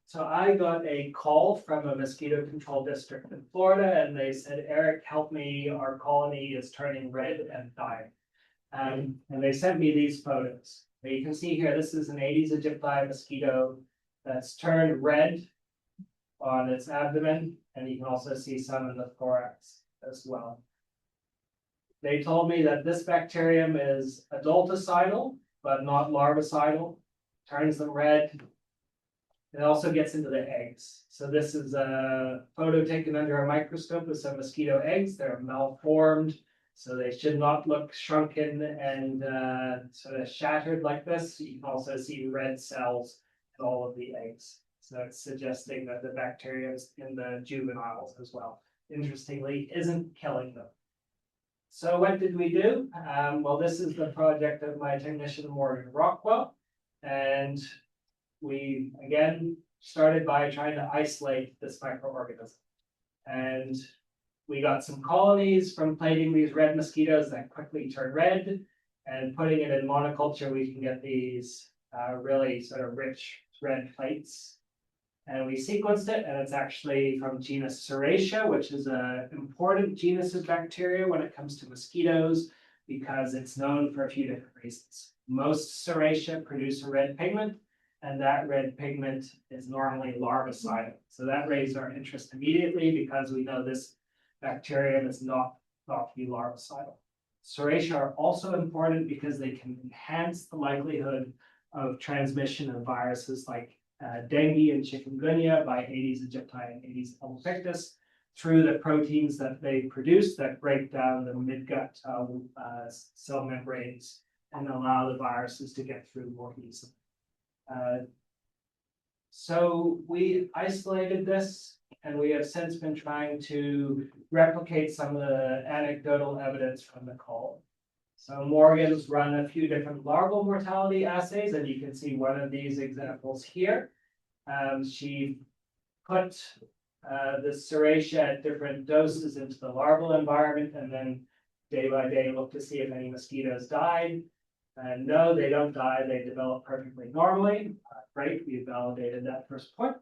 So I got a call from a mosquito control district in Florida, and they said, "Eric, help me, our colony is turning red and dying." And they sent me these photos. Now you can see here, this is an Aedes aegypti mosquito that's turned red on its abdomen, and you can also see some in the thorax as well. They told me that this bacterium is adulticidal, but not larvicidal, turns them red. It also gets into the eggs. So this is a photo taken under a microscope of some mosquito eggs. They're malformed, so they should not look shrunken and sort of shattered like this. You can also see red cells in all of the eggs. So it's suggesting that the bacteria is in the juveniles as well. Interestingly, isn't killing them. So what did we do? Well, this is the project of my technician, Morgan Rockwell. And we, again, started by trying to isolate this microorganism. And we got some colonies from plating these red mosquitoes that quickly turn red. And putting it in monoculture, we can get these really sort of rich red plates. And we sequenced it, and it's actually from genus Serratia, which is an important genus of bacteria when it comes to mosquitoes, because it's known for a few different reasons. Most Serratia produce a red pigment, and that red pigment is normally larvicidal. So that raised our interest immediately, because we know this bacterium is not thought to be larvicidal. Serratia are also important because they can enhance the likelihood of transmission of viruses like dengue and chikungunya by Aedes aegypti and Aedes albopictus through the proteins that they produce that break down the midgut cell membranes and allow the viruses to get through more easily. So we isolated this, and we have since been trying to replicate some of the anecdotal evidence from the colony. So Morgan's run a few different larval mortality assays, and you can see one of these examples here. She put the Serratia at different doses into the larval environment, and then day by day looked to see if any mosquitoes died. And no, they don't die. They develop perfectly normally. Great, we validated that first point.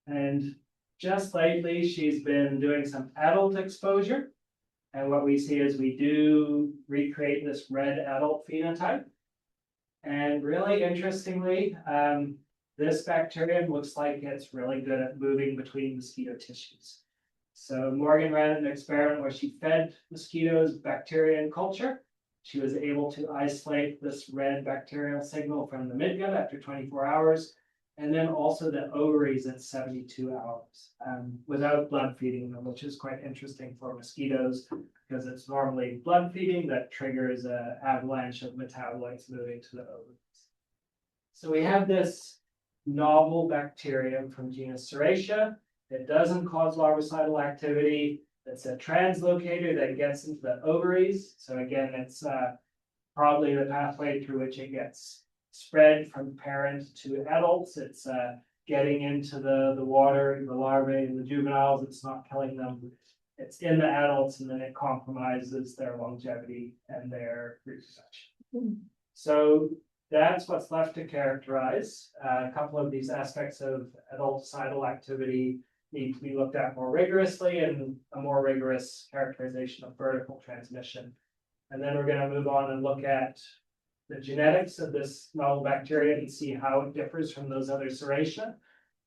And just lately, she's been doing some adult exposure. And what we see is we do recreate this red adult phenotype. And really interestingly, this bacterium looks like it's really good at moving between mosquito tissues. So Morgan ran an experiment where she fed mosquitoes bacteria and culture. She was able to isolate this red bacterial signal from the midgut after 24 hours, and then also the ovaries at 72 hours without blood feeding them, which is quite interesting for mosquitoes because it's normally blood feeding that triggers an avalanche of metabolites moving to the ovaries. So we have this novel bacterium from genus Serratia. It doesn't cause larvicidal activity. It's a translocator that gets into the ovaries. So again, it's probably the pathway through which it gets spread from parent to adults. It's getting into the water, the larvae and the juveniles. It's not killing them. It's in the adults, and then it compromises their longevity and their reproduction. So that's what's left to characterize. A couple of these aspects of adulticidal activity need to be looked at more rigorously, and a more rigorous characterization of vertical transmission. And then we're going to move on and look at the genetics of this novel bacteria and see how it differs from those other Serratia.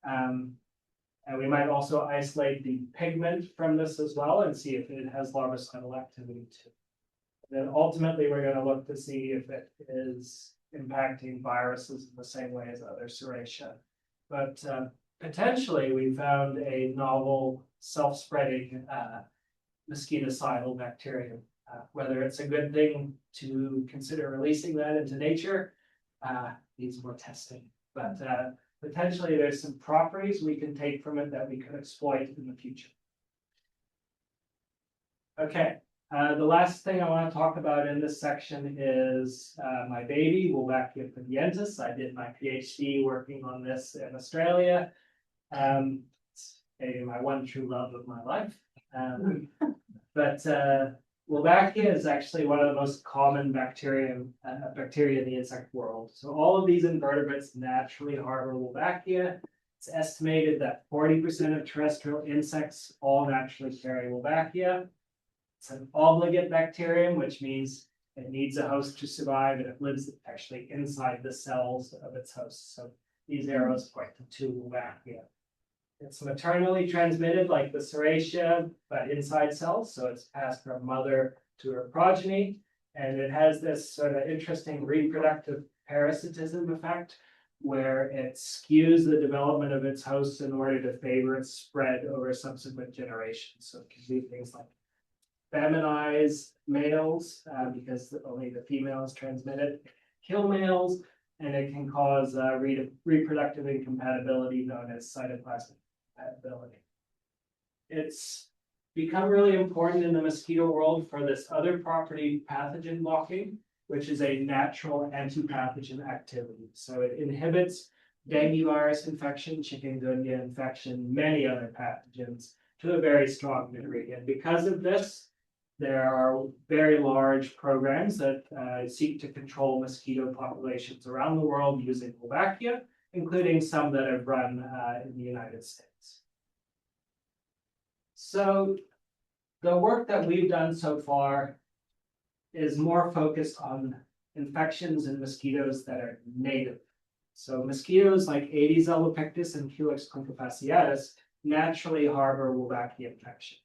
And we might also isolate the pigment from this as well and see if it has larvicidal activity too. And then ultimately, we're going to look to see if it is impacting viruses in the same way as other Serratia. But potentially, we found a novel self-spreading mosquitocidal bacterium. Whether it's a good thing to consider releasing that into nature needs more testing. But potentially, there's some properties we can take from it that we could exploit in the future. Okay, the last thing I want to talk about in this section is my baby, Wolbachia pipientis. I did my PhD working on this in Australia. It's maybe my one true love of my life. But Wolbachia is actually one of the most common bacteria in the insect world. So all of these invertebrates naturally harbor Wolbachia. It's estimated that 40% of terrestrial insects all naturally carry Wolbachia. It's an obligate bacterium, which means it needs a host to survive, and it lives actually inside the cells of its host. So these arrows point to Wolbachia. It's maternally transmitted like the Serratia, but inside cells. So it's passed from mother to her progeny. And it has this sort of interesting reproductive parasitism effect where it skews the development of its host in order to favor its spread over subsequent generations. So it can do things like feminize males because only the female is transmitted, kill males, and it can cause reproductive incompatibility known as cytoplasmic compatibility. It's become really important in the mosquito world for this other property, pathogen blocking, which is a natural antipathogen activity. So it inhibits dengue virus infection, chikungunya infection, many other pathogens to a very strong degree. And because of this, there are very large programs that seek to control mosquito populations around the world using Wolbachia, including some that have run in the United States. So the work that we've done so far is more focused on infections in mosquitoes that are native. So mosquitoes like Aedes albopictus and Culex concufaciatus naturally harbor Wolbachia infection.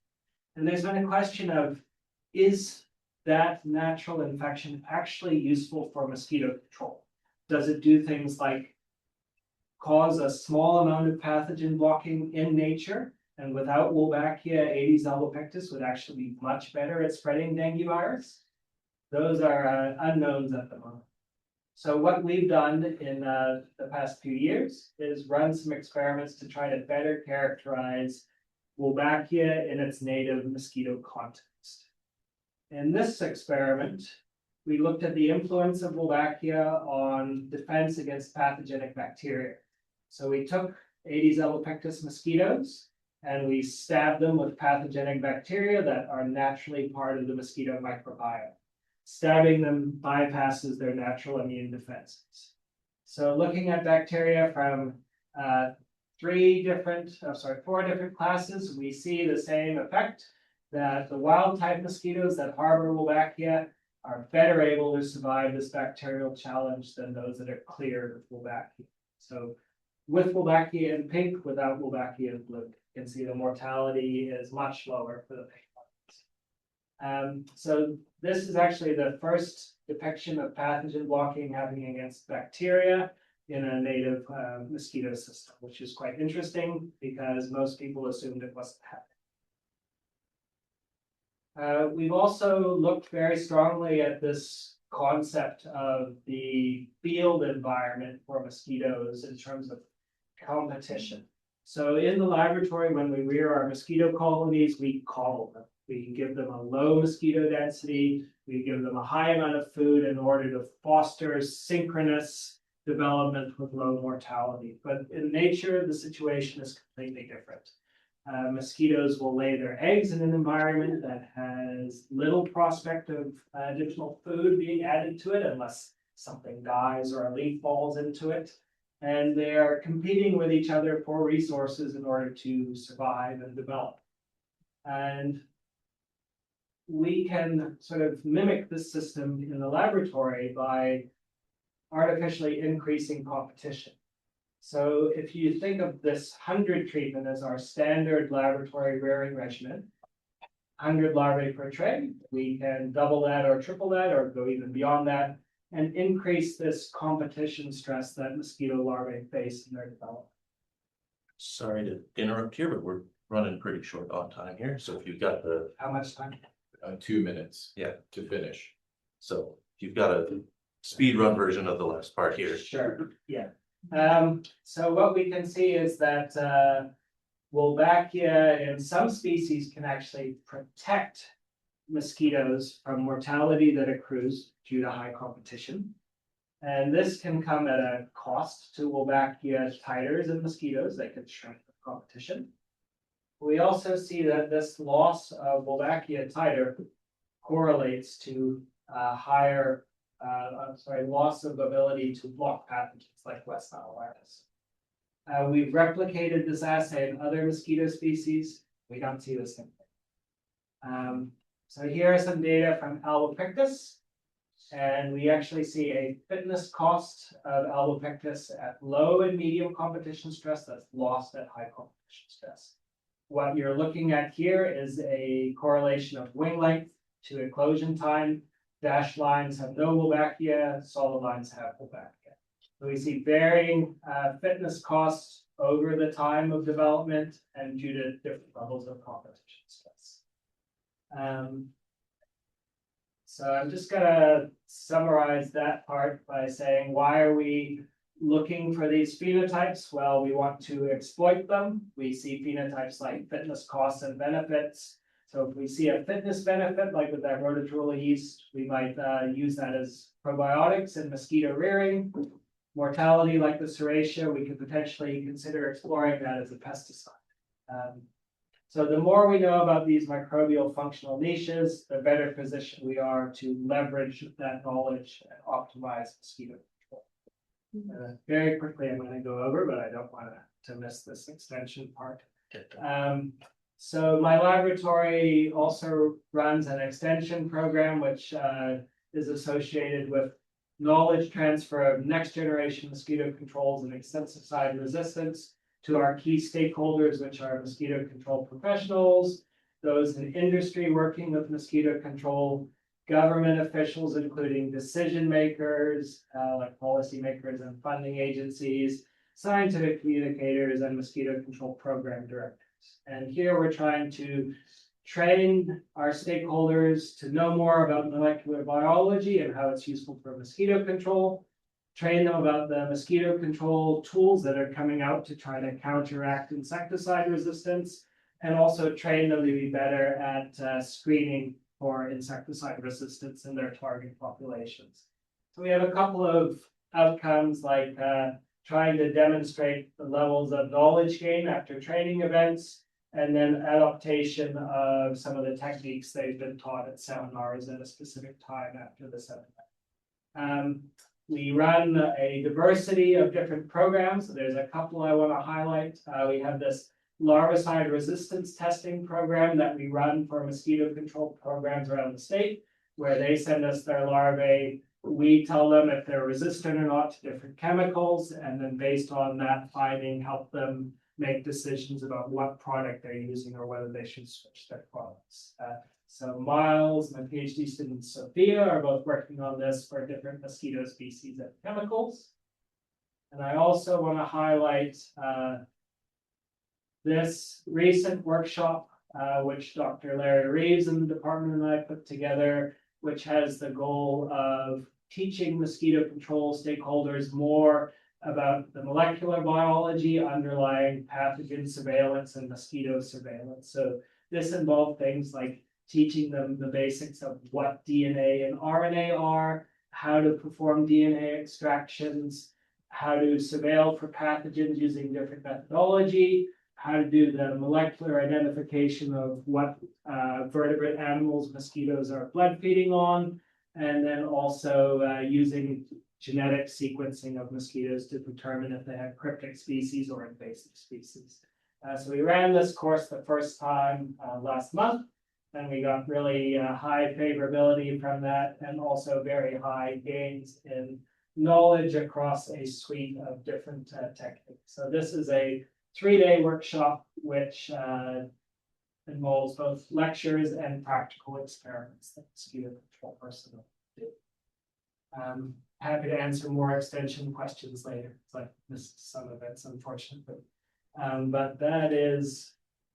And there's been a question of, is that natural infection actually useful for mosquito control? Does it do things like cause a small amount of pathogen blocking in nature? And without Wolbachia, Aedes albopictus would actually be much better at spreading dengue virus. Those are unknowns at the moment. So what we've done in the past few years is run some experiments to try to better characterize Wolbachia in its native mosquito context. In this experiment, we looked at the influence of Wolbachia on defense against pathogenic bacteria. So we took Aedes albopictus mosquitoes and we stabbed them with pathogenic bacteria that are naturally part of the mosquito microbiome. Stabbing them bypasses their natural immune defenses. So looking at bacteria from four different classes, we see the same effect, that the wild type mosquitoes that harbor Wolbachia are better able to survive this bacterial challenge than those that are cleared with Wolbachia. So with Wolbachia in pink, without Wolbachia in blue. You can see the mortality is much lower for the pink ones. So this is actually the first depiction of pathogen blocking happening against bacteria in a native mosquito system, which is quite interesting because most people assumed it wasn't happening. We've also looked very strongly at this concept of the field environment for mosquitoes in terms of competition. So in the laboratory, when we rear our mosquito colonies, we coddle them. We give them a low mosquito density. We give them a high amount of food in order to foster synchronous development with low mortality. But in nature, the situation is completely different. Mosquitoes will lay their eggs in an environment that has little prospect of additional food being added to it unless something dies or a leaf falls into it. And they are competing with each other for resources in order to survive and develop. And we can sort of mimic this system in the laboratory by artificially increasing competition. So if you think of this 100 treatment as our standard laboratory rearing regimen, 100 larvae per tray, we can double that or triple that or go even beyond that and increase this competition stress that mosquito larvae face in their development. Sorry to interrupt here, but we're running pretty short on time here. So if you've got the How much time? 2 minutes. Yeah. To finish. so if you've got a speed run version of the last part here. Sure, yeah. So what we can see is that Wolbachia in some species can actually protect mosquitoes from mortality that accrues due to high competition. And this can come at a cost to Wolbachia titers in mosquitoes that could shrink the competition. We also see that this loss of Wolbachia titer correlates to higher loss of ability to block pathogens like West Nile virus. We've replicated this assay in other mosquito species. We don't see the same thing. So here are some data from Albopictus, and we actually see a fitness cost of Albopictus at low and medium competition stress that's lost at high competition stress. What you're looking at here is a correlation of wing length to eclosion time. Dashed lines have no Wolbachia, solid lines have Wolbachia. So we see varying fitness costs over the time of development and due to different levels of competition stress. So I'm just gonna summarize that part by saying, why are we looking for these phenotypes? Well, we want to exploit them. We see phenotypes like fitness costs and benefits. So if we see a fitness benefit, like with that Rhodotorula yeast, we might use that as probiotics in mosquito rearing. Mortality, like the Serratia, we could potentially consider exploring that as a pesticide. So the more we know about these microbial functional niches, the better position we are to leverage that knowledge and optimize mosquito control. Very quickly, I'm going to go over, but I don't want to miss this extension part. So my laboratory also runs an extension program, which is associated with knowledge transfer of next generation mosquito controls and insecticide resistance to our key stakeholders, which are mosquito control professionals, those in industry working with mosquito control, government officials, including decision makers, like policymakers and funding agencies, scientific communicators, and mosquito control program directors. And here we're trying to train our stakeholders to know more about molecular biology and how it's useful for mosquito control, train them about the mosquito control tools that are coming out to try to counteract insecticide resistance, and also train them to be better at screening for insecticide resistance in their target populations. So we have a couple of outcomes like trying to demonstrate the levels of knowledge gain after training events, and then adaptation of some of the techniques they've been taught at seminars at a specific time after the seminar. We run a diversity of different programs. There's a couple I want to highlight. We have this larvicide resistance testing program that we run for mosquito control programs around the state, where they send us their larvae. We tell them if they're resistant or not to different chemicals, and then based on that finding, help them make decisions about what product they're using or whether they should switch their products. So Miles, my PhD student Sophia are both working on this for different mosquito species and chemicals. And I also want to highlight this recent workshop, which Dr. Larry Reeves in the department and I put together, which has the goal of teaching mosquito control stakeholders more about the molecular biology underlying pathogen surveillance and mosquito surveillance. So this involved things like teaching them the basics of what DNA and RNA are, how to perform DNA extractions, how to surveil for pathogens using different methodology, how to do the molecular identification of what vertebrate animals mosquitoes are blood feeding on, and then also using genetic sequencing of mosquitoes to determine if they have cryptic species or invasive species. So we ran this course the first time last month, and we got really high favorability from that, and also very high gains in knowledge across a suite of different techniques. So this is a 3-day workshop, which involves both lectures and practical experiments that mosquito control personnel do. Happy to answer more extension questions later. It's like missed some of it's unfortunate, but that is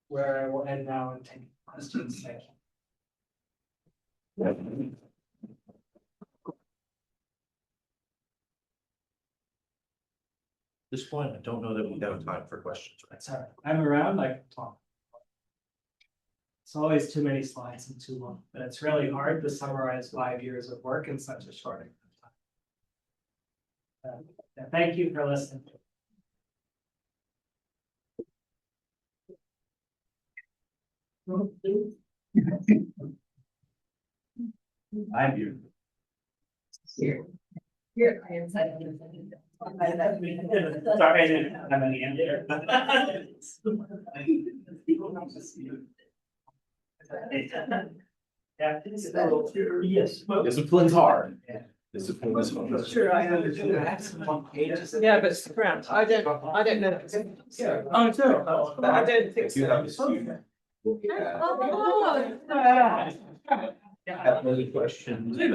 where I will end now and take questions. Thank you. At this point, I don't know that we have time for questions, right? Sorry, I'm around, I can talk. It's always too many slides and too long, but it's really hard to summarize 5 years of work in such a short amount of time. Thank you for listening. I'm you. Here, I am second. Sorry, I didn't have any in there. Yeah, yes. Discipline's hard. Yeah. Discipline's hard. Sure, I understand. Yeah, but it's around. I don't know. Oh, too. But I don't think You so. have a student. Have any questions? We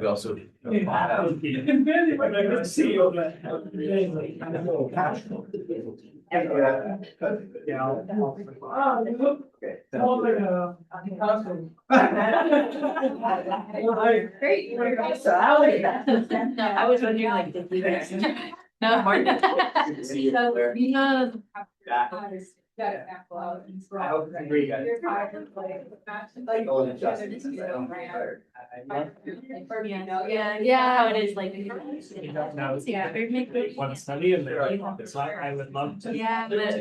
also. Good to see you. Great. So I was wondering, like, did you guys? No. I hope you agree, guys. Yeah, how it is like. No. Yeah, or make. One study and it's like, I would love to. Yeah, but like.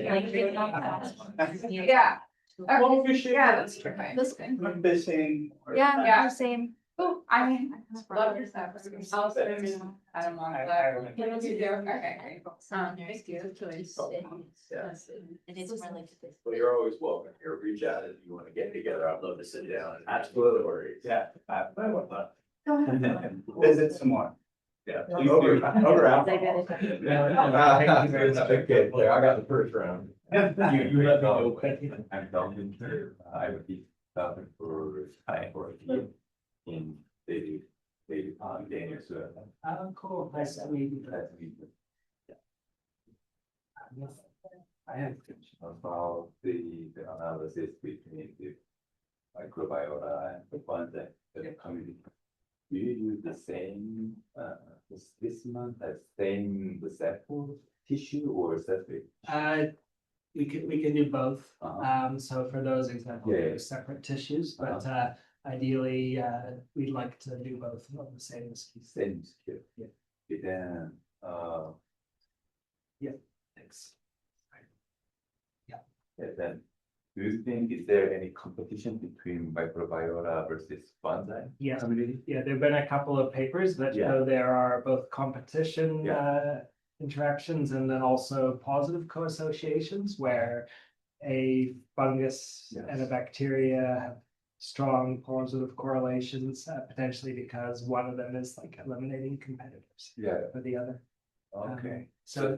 Yeah. Well, we should- Yeah, that's perfect. That's good. I'm fishing. Yeah, same. Oh, I love your stuff. I'll send it. I don't want that. Okay, great. Thank you. It is more like. Well, you're always welcome here. Reach out if you want to get together. I'd love to sit down. Absolutely. Yeah, I would love. Visit some more. Yeah. Please do. Over alcohol. Thank you very much. Okay, there, I got the first round. You let me know. I'm Dalton here. I would be Dalton for a year in Daily Daniel. So Oh, cool. Nice to meet you. that's me. I have. About the analysis between the microbiota and the fungi in the community. Do you use the same this month, same sample tissue or separate? We can do both. Uh-huh. So for those examples, Yeah. they're separate tissues, but ideally, we'd like to do both of the same species. Same skill. Yeah. Then Thanks. and then do you think is there any competition between microbiota versus fungi Yes. community? Yeah, there've been a couple of papers that show there are both competition interactions and then also positive co-associations where a fungus and a bacteria have strong positive correlations, potentially because one of them is like eliminating competitors Yeah. for the other. Okay. So